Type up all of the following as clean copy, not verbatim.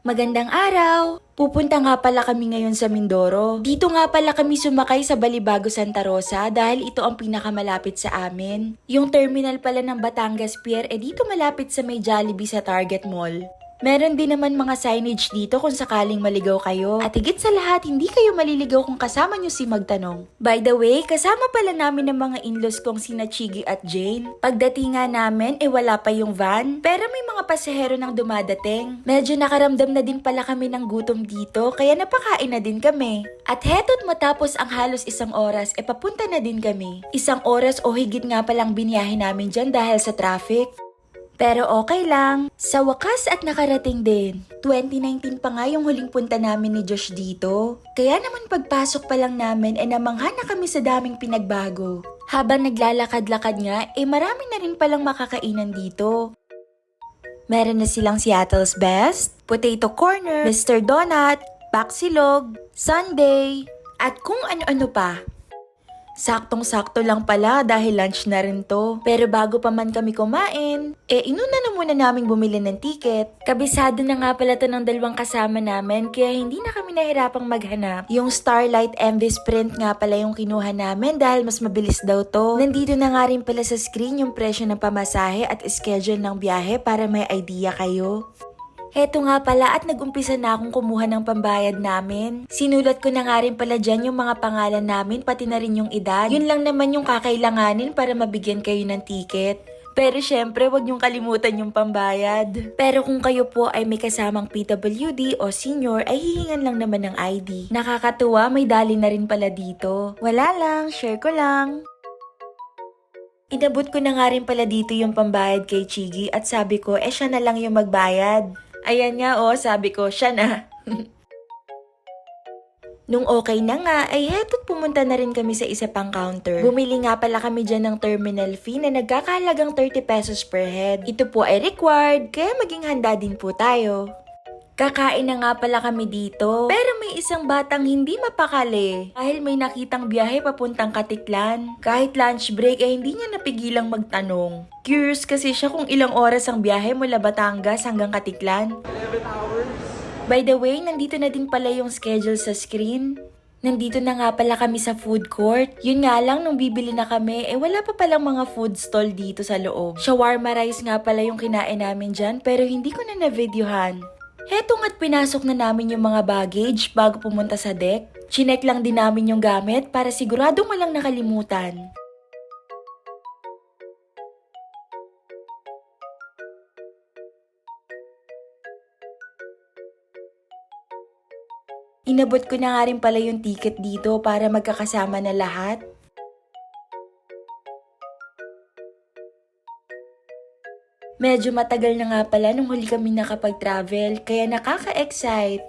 Magandang araw! Pupunta nga pala kami ngayon sa Mindoro. Dito nga pala kami sumakay sa Balibago Santa Rosa dahil ito ang pinakamalapit sa amin. Yung terminal pala ng Batangas Pier dito malapit sa may Jollibee sa Target Mall. Meron din naman mga signage dito kung sakaling maligaw kayo. At higit sa lahat, hindi kayo maliligaw kung kasama nyo si Magtanong. By the way, kasama pala namin ng mga in-laws kong sina Chiggy at Jane. Pagdating nga namin, wala pa yung van. Pero may mga pasahero nang dumadating. Medyo nakaramdam na din pala kami ng gutom dito, kaya napakain na din kami. At heto't matapos ang halos isang oras, papunta na din kami. Isang oras o higit nga palang biniyahe namin dyan dahil sa traffic. Pero okay lang. Sa wakas at nakarating din. 2019 pa nga yung huling punta namin ni Josh dito. Kaya naman pagpasok pa lang namin namangha na kami sa daming pinagbago. Habang naglalakad-lakad nga, marami na rin palang makakainan dito. Meron na silang Seattle's Best, Potato Corner, Mr. Donut, Baksilog, Sundae, at kung ano-ano pa. Saktong-sakto lang pala dahil lunch na rin to. Pero bago pa man kami kumain, inuna na muna naming bumili ng ticket. Kabisado na nga pala to ng dalawang kasama namin kaya hindi na kami nahirapang maghanap. Yung Starlight MV Sprint nga pala yung kinuha namin dahil mas mabilis daw to. Nandito na nga rin pala sa screen yung presyo ng pamasahe at schedule ng biyahe para may idea kayo. Heto nga pala at nag-umpisa na akong kumuha ng pambayad namin. Sinulat ko na nga rin pala dyan yung mga pangalan namin pati na rin yung edad. Yun lang naman yung kakailanganin para mabigyan kayo ng ticket. Pero syempre, wag niyong kalimutan yung pambayad. Pero kung kayo po ay may kasamang PWD o senior, ay hihingan lang naman ng ID. Nakakatuwa, may dali na rin pala dito. Wala lang, share ko lang. Inabot ko na nga rin pala dito yung pambayad kay Chiggy at sabi ko, siya na lang yung magbayad. Ayan nga sabi ko, siya na. Nung okay na nga, heto't pumunta na rin kami sa isa pang counter. Bumili nga pala kami dyan ng terminal fee na nagkakahalagang 30 pesos per head. Ito po ay required, kaya maging handa din po tayo. Kakain na nga pala kami dito. Pero may isang batang hindi mapakali dahil may nakitang biyahe papuntang Katiklan. Kahit lunch break hindi niya napigilang magtanong. Curious kasi siya kung ilang oras ang biyahe mula Batangas hanggang Katiklan. 11 hours. By the way, nandito na din pala yung schedule sa screen. Nandito na nga pala kami sa food court. Yun nga lang, nung bibili na kami, wala pa palang mga food stall dito sa loob. Shawarma rice nga pala yung kinain namin dyan, pero hindi ko na na-videohan. Heto nga't pinasok na namin yung mga baggage bago pumunta sa deck. Chinek lang din namin yung gamit para siguradong walang nakalimutan. Inabot ko na nga rin pala yung ticket dito para magkakasama na lahat. Medyo matagal na nga pala nung huli kami nakapag-travel, kaya nakaka-excite.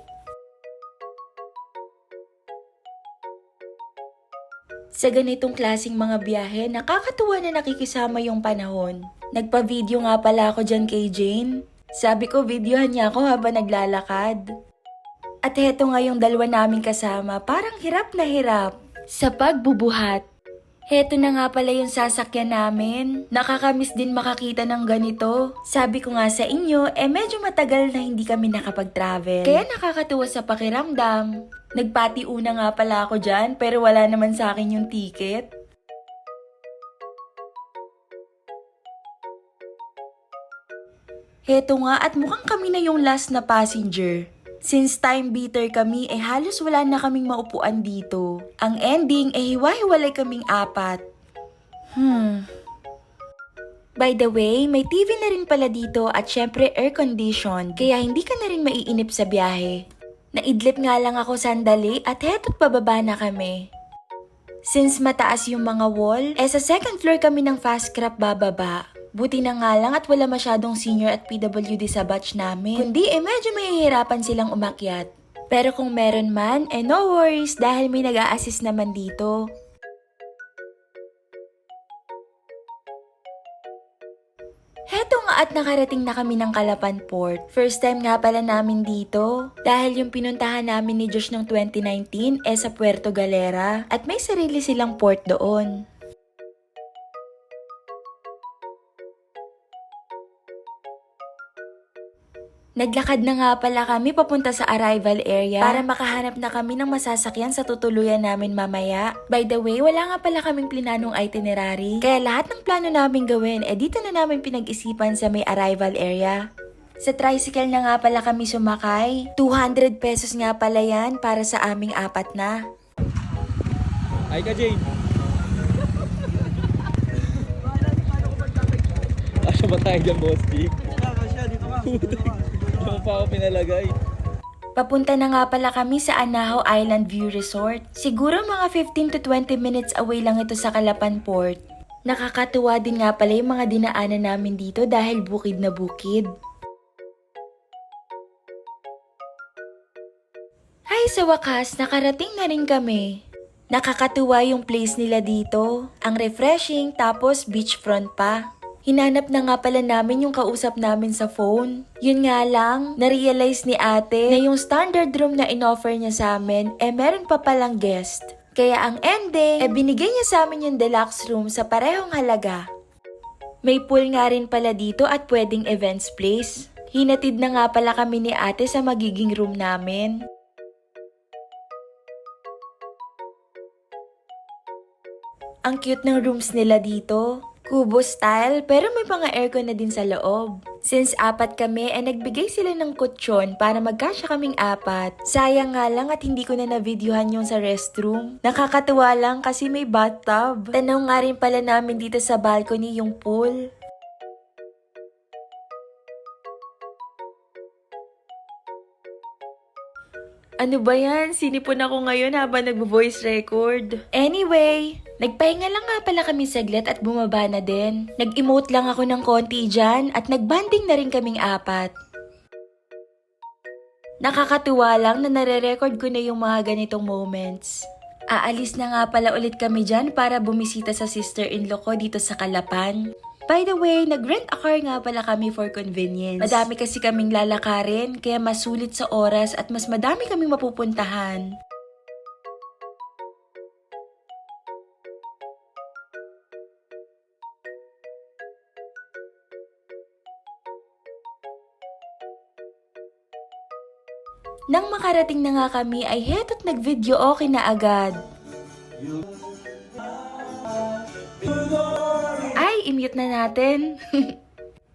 Sa ganitong klaseng mga biyahe, nakakatuwa na nakikisama yung panahon. Nagpa-video nga pala ako dyan kay Jane. Sabi ko, videohan niya ako habang naglalakad. At heto nga yung dalawa namin kasama, parang hirap na hirap sa pagbubuhat. Heto na nga pala yung sasakyan namin. Nakakamiss din makakita ng ganito. Sabi ko nga sa inyo, medyo matagal na hindi kami nakapag-travel. Kaya nakakatuwa sa pakiramdam. Nagpatiuna nga pala ako dyan, pero wala naman sa akin yung ticket. Heto nga at mukhang kami na yung last na passenger. Since time beater kami, halos wala na kaming maupuan dito. Ang ending, hiwa-hiwalay kaming apat. By the way, may TV na rin pala dito at syempre air condition, kaya hindi ka na rin maiinip sa biyahe. Naidlip nga lang ako sandali at heto't pababa na kami. Since mataas yung mga wall, sa second floor kami ng fast crab bababa. Buti na nga lang at wala masyadong senior at PWD sa batch namin. Kundi medyo mahihirapan silang umakyat. Pero kung meron man, no worries dahil may nag-a-assist naman dito. Heto nga at nakarating na kami ng Calapan Port. First time nga pala namin dito. Dahil yung pinuntahan namin ni Josh noong 2019 sa Puerto Galera at may sarili silang port doon. Naglakad na nga pala kami papunta sa arrival area para makahanap na kami ng masasakyan sa tutuluyan namin mamaya. By the way, wala nga pala kaming plinanong itinerary, kaya lahat ng plano namin gawin dito na namin pinag-isipan sa may arrival area. Sa tricycle na nga pala kami sumakay. 200 pesos nga pala yan para sa aming apat na. Ay ka, Jane. Asya ba tayo dyan, boss Jake? Ano pa ako pinalagay? Papunta na nga pala kami sa Anahaw Island View Resort. Siguro mga 15 to 20 minutes away lang ito sa Calapan Port. Nakakatuwa din nga pala yung mga dinaanan namin dito dahil bukid na bukid. Ay, sa wakas, nakarating na rin kami. Nakakatuwa yung place nila dito. Ang refreshing, tapos beachfront pa. Hinanap na nga pala namin yung kausap namin sa phone. Yun nga lang, na-realize ni ate na yung standard room na inoffer niya sa amin, meron pa palang guest. Kaya ang ending, binigay niya sa amin yung deluxe room sa parehong halaga. May pool nga rin pala dito at pwedeng events place. Hinatid na nga pala kami ni ate sa magiging room namin. Ang cute ng rooms nila dito. Kubo style, pero may mga aircon na din sa loob. Since apat kami, nagbigay sila ng kutsyon para magkasya kaming apat. Sayang nga lang at hindi ko na na-videohan yung sa restroom. Nakakatuwa lang kasi may bathtub. Tanaw nga rin pala namin dito sa balcony yung pool. Ano ba yan? Sinipon ako ngayon habang nagvo-voice record. Anyway, nagpahinga lang nga pala kami saglit at bumaba na din. Nag-emote lang ako ng konti dyan at nagbanding na rin kaming apat. Nakakatuwa lang na nare-record ko na yung mga ganitong moments. Aalis na nga pala ulit kami dyan para bumisita sa sister-in-law ko dito sa Calapan. By the way, nag-rent a car nga pala kami for convenience. Madami kasi kaming lalakarin, kaya mas sulit sa oras at mas madami kaming mapupuntahan. Nang makarating na nga kami ay heto't nag-video okay na agad. Ay, i-mute na natin.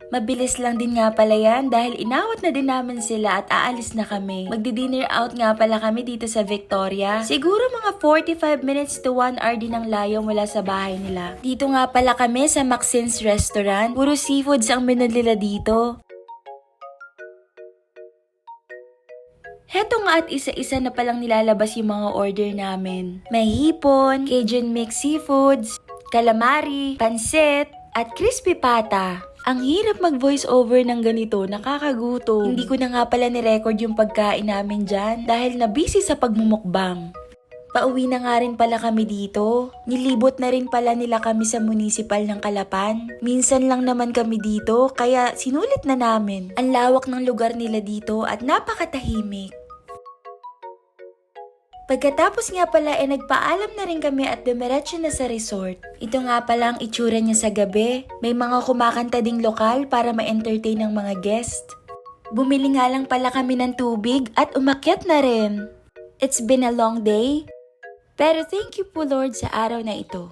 Mabilis lang din nga pala yan dahil inawat na din namin sila at aalis na kami. Magdi-dinner out nga pala kami dito sa Victoria. Siguro mga 45 minutes to 1 hour din ang layo mula sa bahay nila. Dito nga pala kami sa Maxin's Restaurant. Puro seafoods ang menu nila dito. Heto nga at isa-isa na palang nilalabas yung mga order namin. May hipon, Cajun mixed seafoods, calamari, pansit, at crispy pata. Ang hirap mag-voice over ng ganito, nakakagutom. Hindi ko na nga pala ni-record yung pagkain namin dyan dahil na busy sa pagmumukbang. Pauwi na nga rin pala kami dito. Nilibot na rin pala nila kami sa municipal ng Calapan. Minsan lang naman kami dito, kaya sinulit na namin. Ang lawak ng lugar nila dito at napakatahimik. Pagkatapos nga pala nagpaalam na rin kami at dumiretso na sa resort. Ito nga pala ang itsura niya sa gabi. May mga kumakanta ding lokal para ma-entertain ng mga guest. Bumili nga lang pala kami ng tubig at umakyat na rin. It's been a long day, pero thank you po Lord sa araw na ito.